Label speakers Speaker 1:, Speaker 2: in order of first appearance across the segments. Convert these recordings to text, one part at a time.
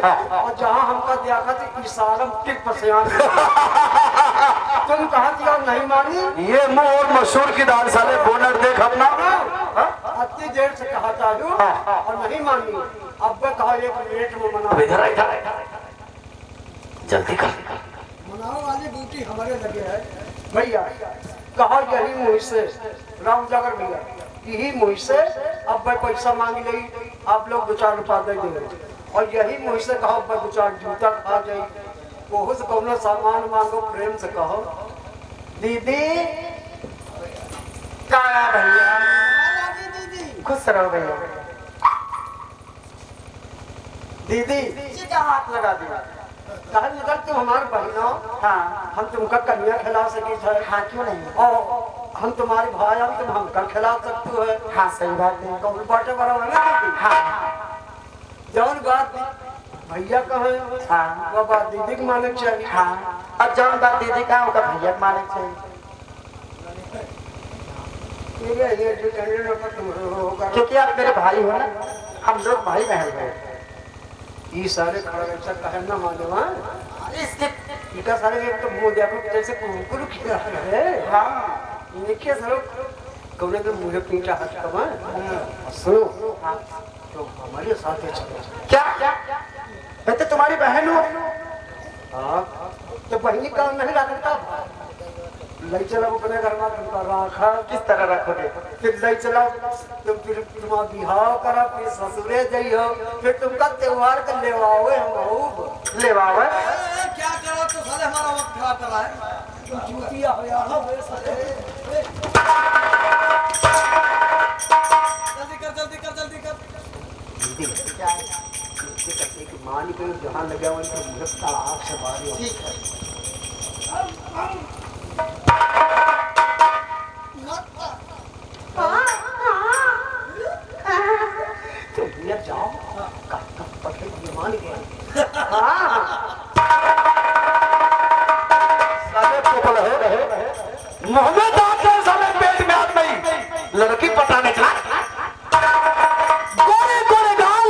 Speaker 1: और जहाँ हमका देखा थी इशारा टिक पसियान तुम कहा दिया नहीं मानी।
Speaker 2: ये मुंह और मशहूर की दाल साले बोनट देख अपना।
Speaker 1: इतनी देर से कहा था जो और नहीं मानी। अब मैं कहा 1 मिनट में मना।
Speaker 2: इधर जल्दी कर।
Speaker 1: मनाओ वाली बूटी हमारे लगे है भैया। कहा यही मुँह से राम जागर भैया यही मुँह से अब मैं पैसा मांग ली आप लोग 2-4 रुपया दे देंगे। और यही मुँह से कहो मैं 2-4 जूता खा जाए बहुत कौनो सामान मांगो प्रेम से कहो। दीदी
Speaker 3: काया भैया
Speaker 1: खुश रहो भैया। दीदी
Speaker 3: सीधा हाथ लगा दिया।
Speaker 1: कहा मगर तुम हमारे बहन हो।
Speaker 3: हाँ
Speaker 1: हम तुमका कन्या खिला सके थे।
Speaker 3: हाँ क्यों नहीं।
Speaker 1: और हम तुम्हारे भाई हम तुम हमका खिला सकते हो।
Speaker 3: हाँ सही बात है।
Speaker 1: कौन बाटे बड़ा है ना दीदी।
Speaker 3: हाँ
Speaker 1: जौन बात भैया कहे
Speaker 3: हाँ
Speaker 1: वो बात दीदी को माने चाहिए।
Speaker 3: हाँ और जौन बात दीदी का उनका भैया को माने चाहिए।
Speaker 1: ये जो टेंशन पर तुम होगा
Speaker 3: क्योंकि आप मेरे भाई हो ना। हम लोग भाई बहन हैं।
Speaker 1: ये सारे खड़ा अच्छा कहे ना माने वहाँ
Speaker 3: इसके
Speaker 1: इनका सारे एक तो मुंह देखो जैसे कुकुर खिला है।
Speaker 3: हाँ
Speaker 1: इनके सारे कौन के मुंह पीटा हाथ कमा सुनो तो हमारे साथ ही चलो।
Speaker 3: क्या मैं तो तुम्हारी बहन हूँ।
Speaker 1: हाँ तो बहनी काम नहीं रखता ले चला अपने घर में तुमका रखा
Speaker 3: किस तरह रखोगे।
Speaker 1: फिर ले चला तुम फिर तुम्हारा बिहाव करा फिर ससुरे जाइयो फिर तुमका त्योहार कर ले आओगे हम
Speaker 3: ले बाबा
Speaker 1: क्या करो तो साले हमारा वक्त खराब करा है। तुम चूतिया हो यार जल्दी कर करते कि मान के जहाँ लगा हुआ तो मुझे आग से बाहर।
Speaker 3: ठीक है।
Speaker 1: तो भैया जाओ कब पकड़े ये मान गए।
Speaker 2: साले पोपल है मोहम्मद आके साले पेट में हाथ नहीं लड़की पटाने चला। गोरे गोरे गाल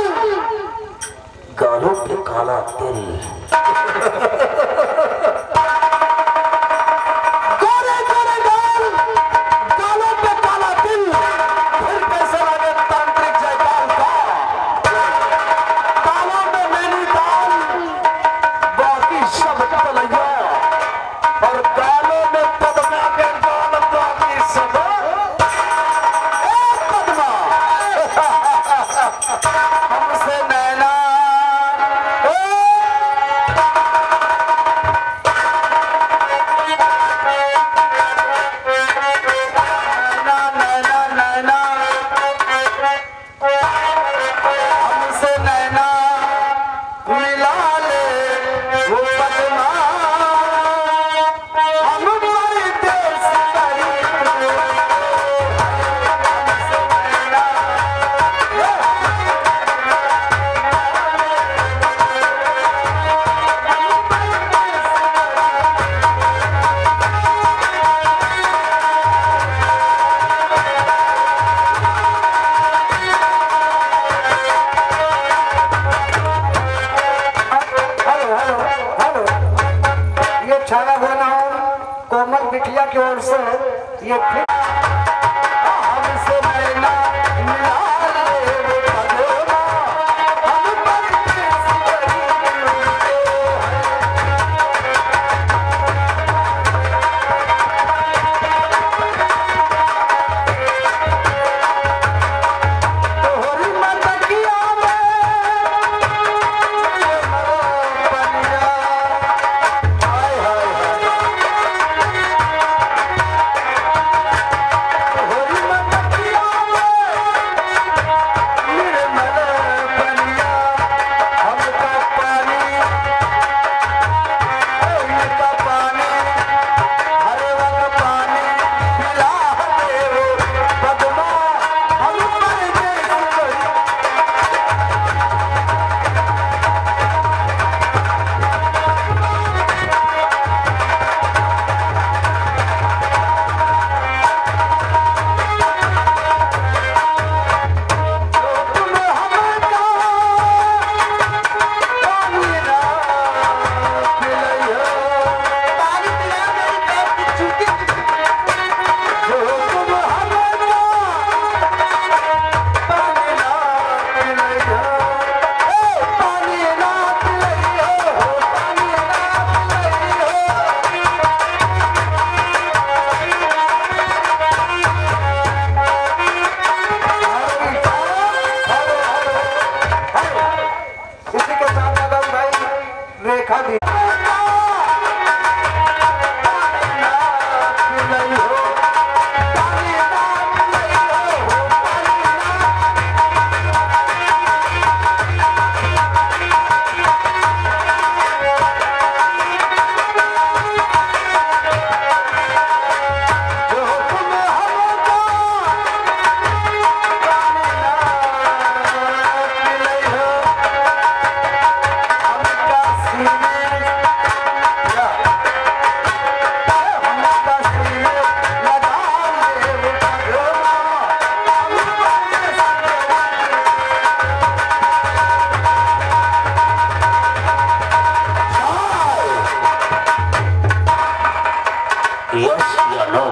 Speaker 2: गालों पे काला तिल। गोरे गोरे गाल गालों पे काला तिल फिर कैसे लगे तांत्रिक जयकाल का। तालों में मैंने दाल बाकी सब तलैया और गालों में पदमा के गाल बाकी सब पदमा हमसे नैना नैना नैना हमसे नैना मिला ले वो पदमा हम मर देश
Speaker 1: हेलो ये छाना बोना कोमल बिटिया की ओर से ये फिर हमसे नैना मिला ले वो पदमा हम मर देश तोहरी मटकिया में पनिया हाय हाय हाय देखा दी
Speaker 2: Yes या no?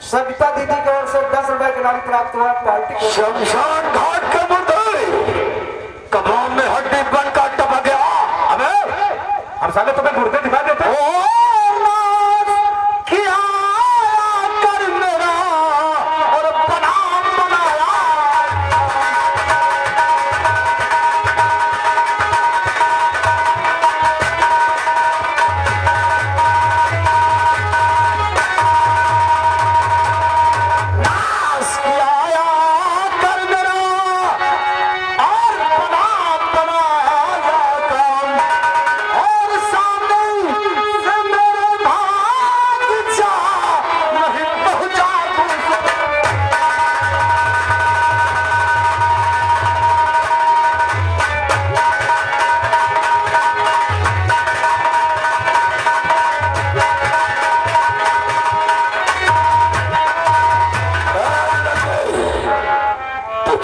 Speaker 2: सविता दीदी की ओर से 10 रुपए का इनाम प्राप्त हुआ पार्टी को। शमशान घाट के मुर्दे कब्रों में हड्डी बनकर टपक गया। अबे हम साले तुम्हें मुर्दे दिखा देते हैं। किया कर मेरा और बना बनाया।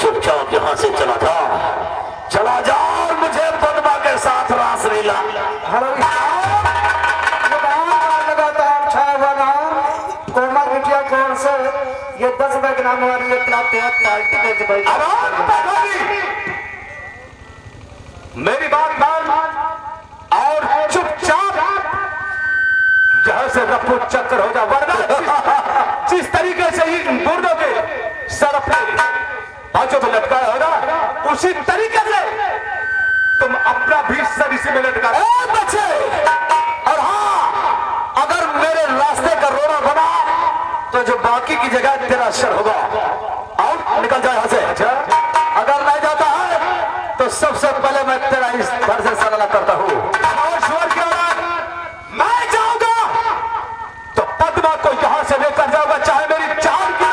Speaker 2: चुपचाप यहाँ से चला जा और मुझे पद्मा के साथ रास लीला।
Speaker 1: लगातार छाया हुआ नाम कोमल बिटिया की ओर से ये 10 रुपए के नाम हमारी ये प्राप्त हुआ पार्टी को।
Speaker 2: मेरी बात मान और चुपचाप जहां से रफू चक्कर हो जा, वरना जिस तरीके से ही मुर्दों के सर पे बाजू में लटकाया होगा उसी तरीके से तुम अपना भी सर इसी में लटका बच्चे। और हाँ, अगर मेरे रास्ते का रोड़ा बना तो जो बाकी की जगह तेरा सर होगा। और निकल जाए यहाँ से। अगर नहीं जाता है तो सबसे पहले मैं तेरा इस घर से सलाह करता हूँ। मैं जाऊंगा तो पद्मा को यहाँ से लेकर जाऊंगा, चाहे मेरी जान की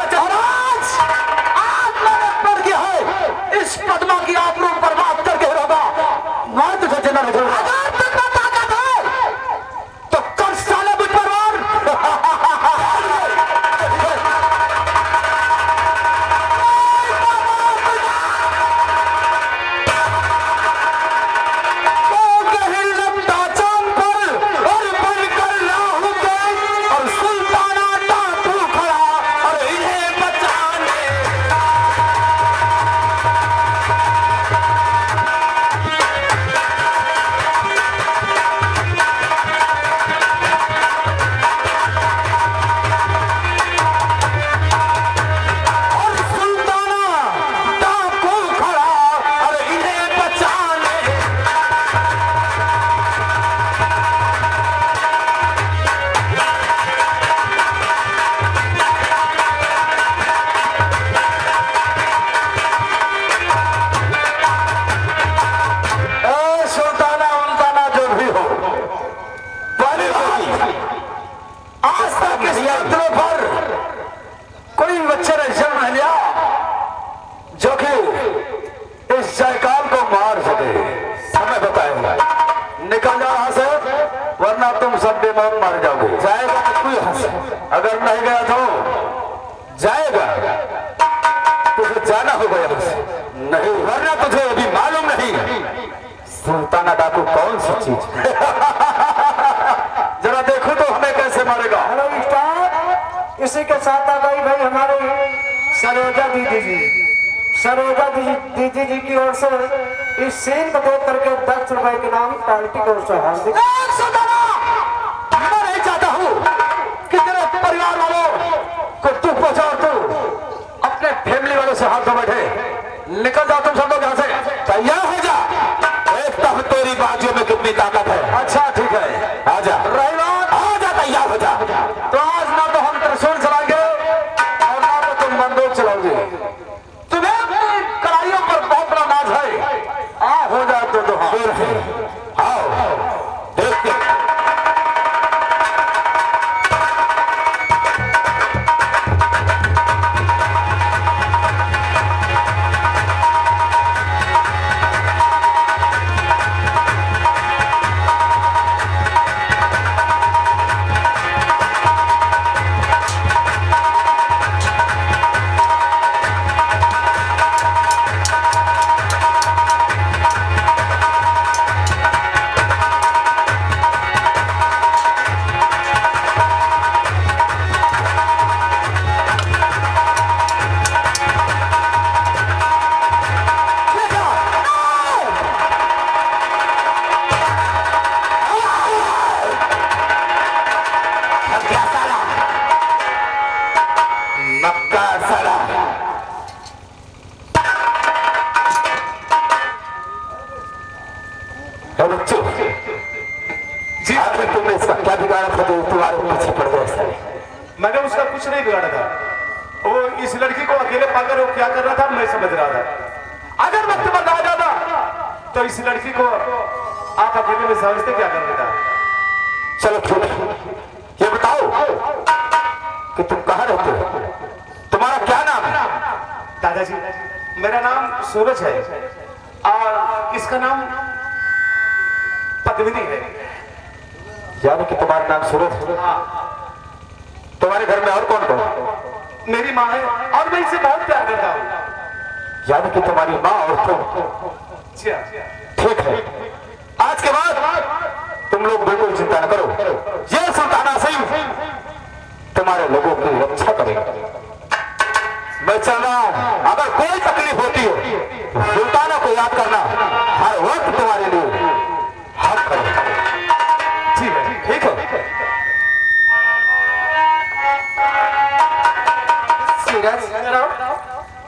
Speaker 2: इस पद्मा की आबरू बर्बाद करके होगा। मैं तुझे जिंदा नहीं छोड़ूंगा। तो कर साले मुझ पर वार। और बनकर लाहू गए और सुल्ताना टापू खड़ा और इन्हें बचाने। महलिया जो कि इस जयकाल को मार सके, समय बताएंगा। निकल जाओ यहाँ से, वरना तुम सब बेमौत मार जाओगे। जाएगा तो कोई हंस, अगर नहीं गया तो जाएगा, तुझे जाना होगा यहाँ से, नहीं वरना तुझे अभी मालूम नहीं सुल्ताना डाकू कौन सी चीज। जरा देखो तो हमें कैसे मारेगा।
Speaker 1: हेलो स्टार, इसी के साथ आ गई भाई हमारे सरोजा दीदी जी। सरोजा दीदी जी की ओर से इस सीन को देख करके 10 रुपए के नाम पार्टी की ओर से हार्दिक।
Speaker 2: मैं नहीं चाहता हूँ कि तेरे परिवार वालों को तू पहुंचा, तू अपने फैमिली वालों से हाथ धो बैठे। निकल जाओ तुम सब लोग यहाँ से, तैयार हो जा। देखता हूँ तेरी बाजियों में कितनी ताकत है। अच्छा ठीक है, आजा रही बात, आजा तैयार हो जा। तो आज ना तो हम त्रिशूल चलाएंगे और ना तो तुम बंदूक चलाओगे। तुम्हें कड़ाइयों पर बहुत बड़ा नाज है। आ हो जाए तो आओ देखते। जी आपने तुमने इसका क्या बिगाड़ा था जो तुम्हारे पीछे पड़ गया?
Speaker 4: मैंने उसका कुछ नहीं बिगाड़ा था। वो इस लड़की को अकेले पाकर वो क्या कर रहा था मैं समझ रहा था। अगर वक्त बता जाता तो इस लड़की को आप अकेले में समझते क्या कर रहा था।
Speaker 2: चलो ठीक, ये बताओ कि तुम कहाँ रहते हो, तुम्हारा क्या नाम है?
Speaker 4: दादाजी मेरा नाम सूरज है और इसका नाम पद्मिनी है।
Speaker 2: यानी कि तुम्हारा नाम सूरज है। तुम्हारे घर में और कौन कौन?
Speaker 4: मेरी माँ है और मैं इसे बहुत प्यार करता हूँ।
Speaker 2: यानी कि तुम्हारी माँ और तुम। ठीक है, आज के बाद तुम लोग बिल्कुल चिंता न करो, ये सुल्ताना सिंह तुम्हारे लोगों की रक्षा करेगा। मैं चल रहा हूं, अगर कोई तकलीफ होती हो तो सुल्ताना को याद करना, हर वक्त तुम्हारे लिए हक करो। ठीक है।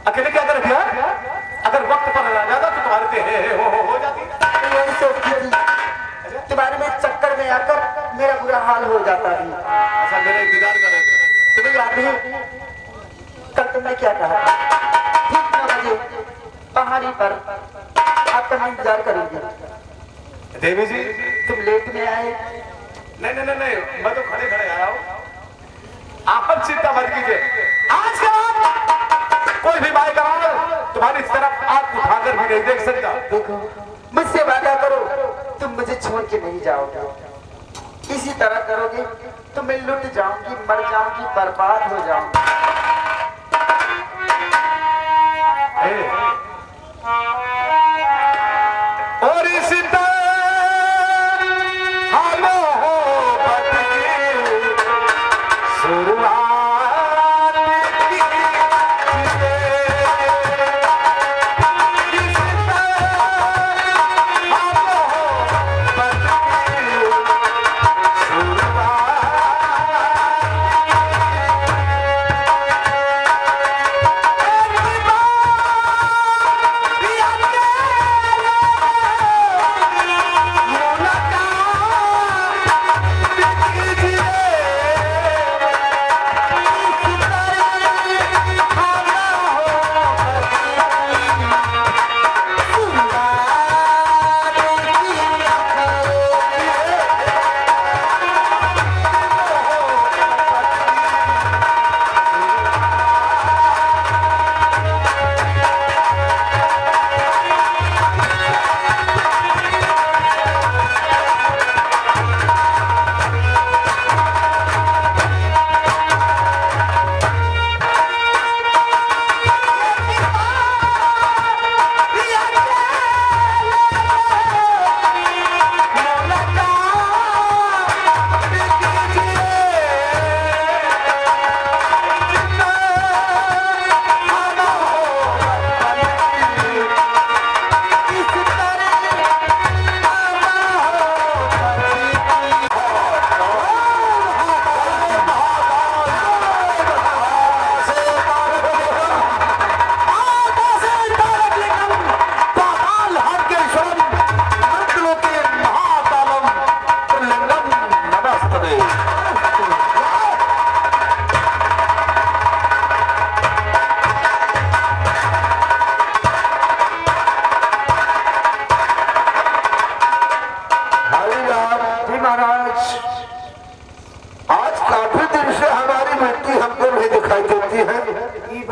Speaker 4: अकेले क्या कर दिया? अगर वक्त पर आ जाता तो तुम्हारे पे हो जाती।
Speaker 3: तुम्हारे में चक्कर में आकर मेरा बुरा हाल हो जाता है।
Speaker 4: ऐसा मेरा इंतजार कर
Speaker 3: तुम्हें याद है कल तुमने क्या कहा था? ठीक 9 बजे पहाड़ी पर आपका इंतजार करेंगे।
Speaker 4: देवी जी
Speaker 3: तुम लेट में आए।
Speaker 4: नहीं, मैं तो खड़े खड़े आया हूँ। आप चिंता मत कीजिए, आज के बाद कोई भी बाइक तुम्हारी तरफ आंख उठाकर भी नहीं देख सकता।
Speaker 3: देखो मुझसे वादा करो, तुम मुझे छोड़ के नहीं जाओगे। इसी तरह करोगे तो मैं लुट जाऊंगी, मर जाऊंगी, बर्बाद हो जाऊंगी।
Speaker 2: और इसी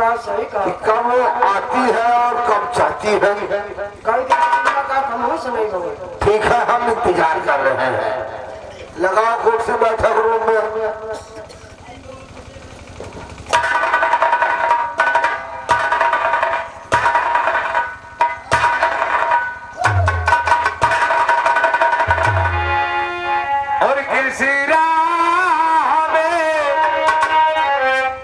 Speaker 1: बात सही
Speaker 2: कि
Speaker 1: कहा।
Speaker 2: कब वो आती है और कब चाहती है।
Speaker 1: कई दिन मुलाकात हम से नहीं हुई।
Speaker 2: ठीक है, हम इंतजार कर रहे हैं। लगाओ कुर्सी, बैठक रूम में। और किसी राह में,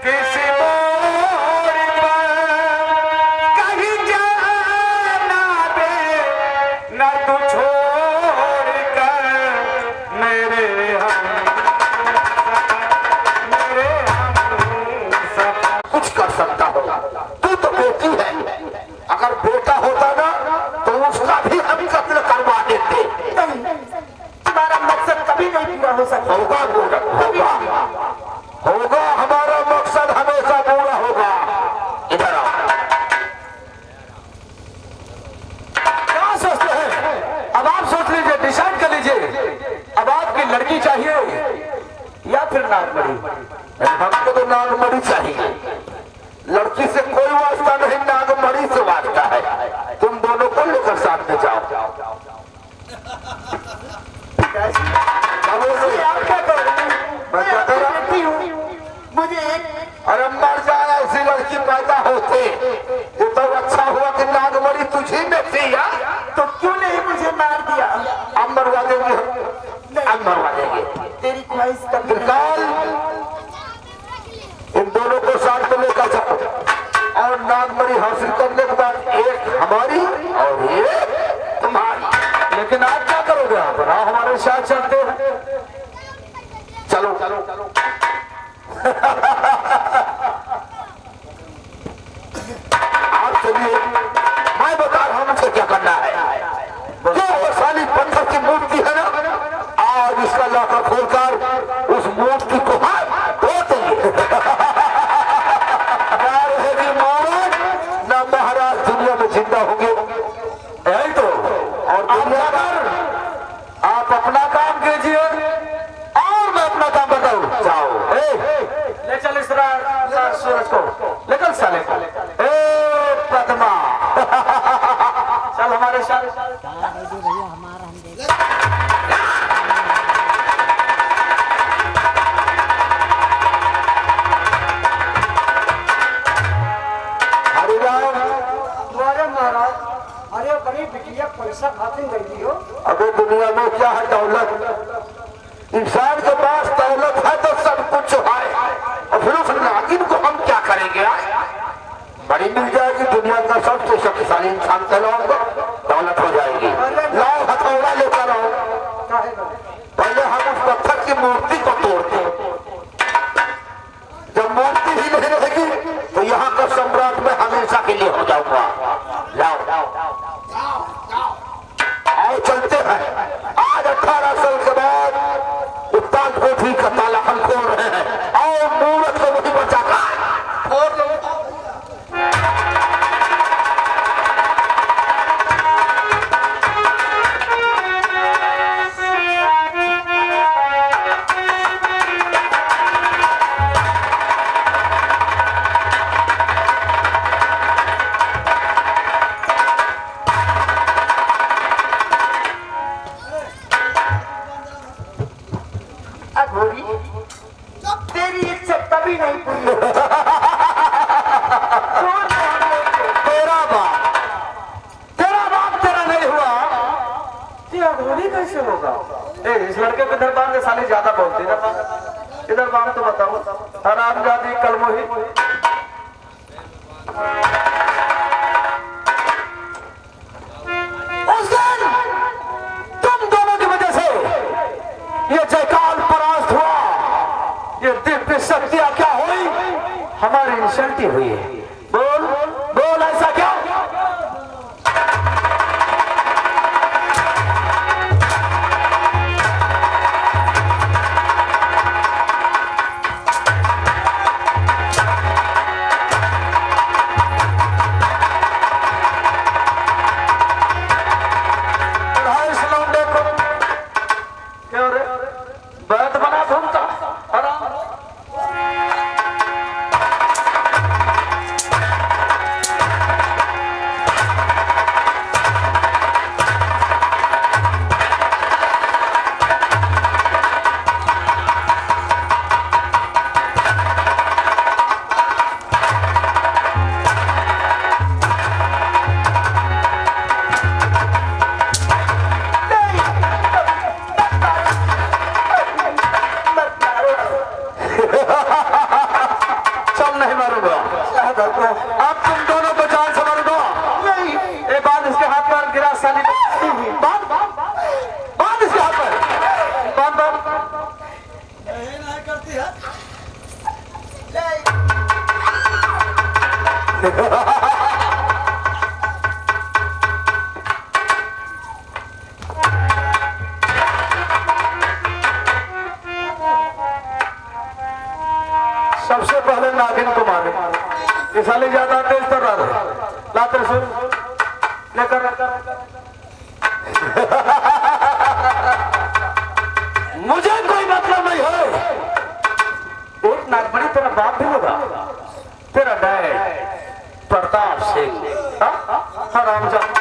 Speaker 2: किसी मोड़ पर कहीं जाना दे न तू छोड़ कर मेरे कुछ कर सकता हो। तू तो बेटी है, अगर बेटा होता ना तो उसका भी हम कत्ल करवा देते।
Speaker 3: तुम्हारा मकसद कभी नहीं पूरा हो सकता।
Speaker 2: होगा होगा होगा, हमारा मकसद हमेशा पूरा होगा। इधर आओ। क्या सोचते हैं? अब आप सोच लीजिए, डिसाइड कर लीजिए। अब आपकी लड़की चाहिए या फिर नागमणि? हमको तो नागमणि चाहिए। लड़की से कोई वास्ता नहीं, नागमणि से वास्ता है। तुम दोनों को लेकर साथ में जाओ।
Speaker 3: आप क्या कर रहे हैं?
Speaker 2: मैं क्या कर रहा हूं?
Speaker 3: बेटी हूँ, मुझे एक
Speaker 2: अरे मर जाए, ऐसी लड़की पैदा होते ये तो अच्छा हुआ कि नागमणि तुझी में थी। या
Speaker 3: तो क्यों नहीं मुझे मार दिया?
Speaker 2: अब मरवा देंगे, अब मरवा देंगे।
Speaker 3: तेरी ख्वाहिश कभी
Speaker 2: निकाल, इन दोनों को साथ में लेकर जाओ और नागमणि हासिल करने के बाद एक हमारी और एक तुम्हारी। लेकिन आप क्या करोगे? आप हमारे साथ चलते हैं। चलो चलो चलो। आप चलिए, मैं बता रहा हूं मुझे क्या करना है। जो वैशाली पत्थर की मूर्ति है ना, आज इसका लाका खोलकर उस मूर्ति को धो देंगे। क्या रहेगी महाराज, ना महाराज दुनिया में जिंदा होंगे। यही तो। और दुनिया पर आप अपना काम कीजिए और मैं अपना काम बताऊं। जाओ, ले चल इस सूरज को, लेकिन साले को। पद्मा चल हमारे साथ।
Speaker 5: भैया हमारा हम देख
Speaker 2: हरिराम।
Speaker 1: तुम्हारे महाराज, अरे बड़ी बिटिया पैसा खातिर नहीं दियो।
Speaker 2: अबे दुनिया में क्या है? दौलत। इंसान के पास दौलत है तो सब कुछ है, और फिर उस नागिन को हम क्या करेंगे? बड़ी मिल जाएगी, दुनिया का सबसे शक्तिशाली इंसान कहलाऊंगा, दौलत हो जाएगी। लाओ हथौड़ा लेकर आओ।
Speaker 1: काहे बने?
Speaker 2: पहले हम उस पत्थर की मूर्ति को तोड़ते हैं। जब मूर्ति ही नहीं रहेगी तो यहाँ का सम्राट में हमेशा के लिए हो जाऊंगा। लाओ आओ, चलते हैं। आज 18 साल के बाद उत्तान कोठी का ताला हम खोल रहे हैं। आओ, मूर्त को वही बचाकर खोल लो।
Speaker 3: अघोरी, तेरी इच्छा कभी नहीं पूरी होगी।
Speaker 2: तेरा बाप तेरा नहीं हुआ।
Speaker 3: ये अघोरी कैसे होगा?
Speaker 2: इस लड़के के दरबार में साली ज्यादा बोलती ना। इधर बात तो बताओ। हरामजादी कलमोही। उस दिन तुम दोनों की वजह से ये जयकाल परास्त हुआ, ये दिव्य शक्तियां क्या हुई? हमारी इंसल्टी हुई है। बोल बोल, ऐसा क्या? सबसे पहले नागिन को मारे, ये साले ज्यादा तेज कर रहा था। ला त्रिशूल लेकर मुझे कोई मतलब नहीं है। एक नागमणि तेरा बाप भी होगा, तेरा डैड प्रताप सिंह। हाँ रामचंद्र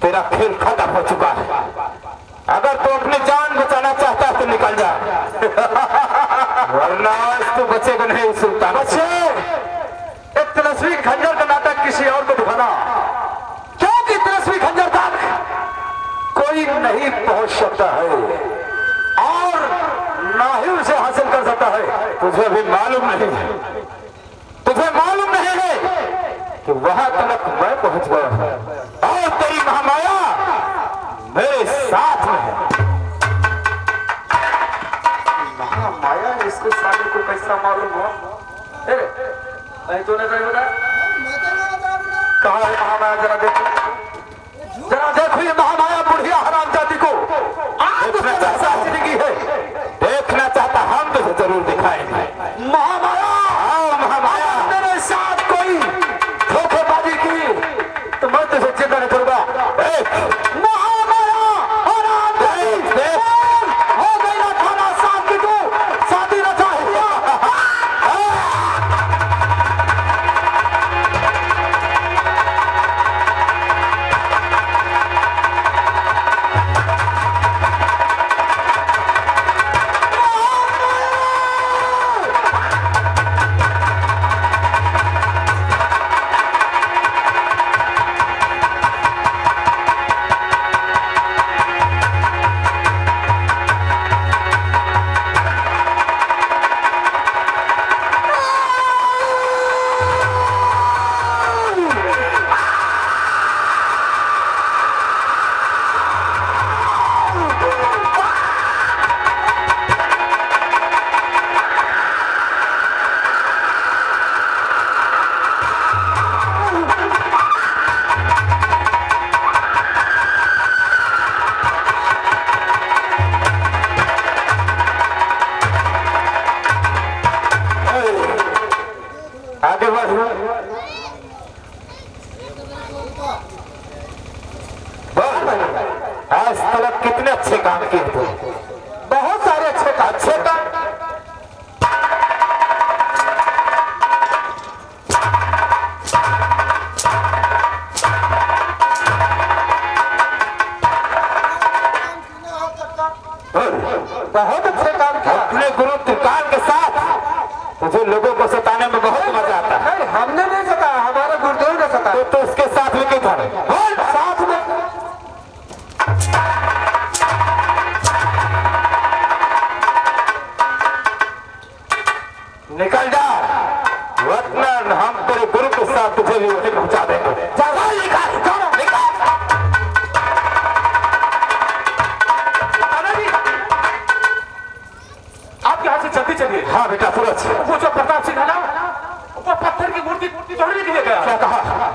Speaker 2: तेरा खेल खत्म हो चुका है। अगर तू अपनी जान बचाना चाहता है तो निकल जा, वरना तू बचेगा नहीं। सुल्तान बच्चे, एक तेजस्वी खंजर का नाटक किसी और को दिखाना, क्योंकि तेजस्वी खंजर तक कोई नहीं पहुंच सकता है और ना ही उसे हासिल कर सकता है। तुझे भी मालूम नहीं है, तुझे मालूम नहीं है कि वहां तक मैं पहुंच गया हूं और तेरी महामाया मेरे साथ में है। महामाया इसको साले को कैसा मालूम हुआ? तूने कहीं बताया? कहाँ है महामाया? जरा देखो, जरा देखो ये महामाया बुढ़िया हराम जाति को देखना चाहता जिंदगी है, देखना चाहता हम तो जरूर दिखाएंगे। महामाया, महामाया तेरे साथ कोई धोखेबाजी की तो मैं तुझे चिंता नहीं करूंगा। महामाया हो गई ना खाना साथ की, तू शादी न चाहिए। आगे बढ़, आज तक कितने अच्छे काम किए थे, बहुत सारे अच्छे काम। बहुत अच्छे काम किए अपने गुरु त्रिकाल के साथ। तुझे लोगों को सताने में बहुत मजा आता है। नहीं, हमने नहीं सताया, हमारा गुरुदेव ने सताया। तो उसके साथ में क्यों था? साथ में निकल जा, वरना हम तेरे गुरु के साथ तुझे भी वहीं पहुंचा देंगे। आप यहाँ से जल्दी चलिए। हाँ बेटा, सूरज, वो जो प्रताप सिंह है ना, वो पत्थर की मूर्ति तोड़ने के लिए गया। क्या कहा?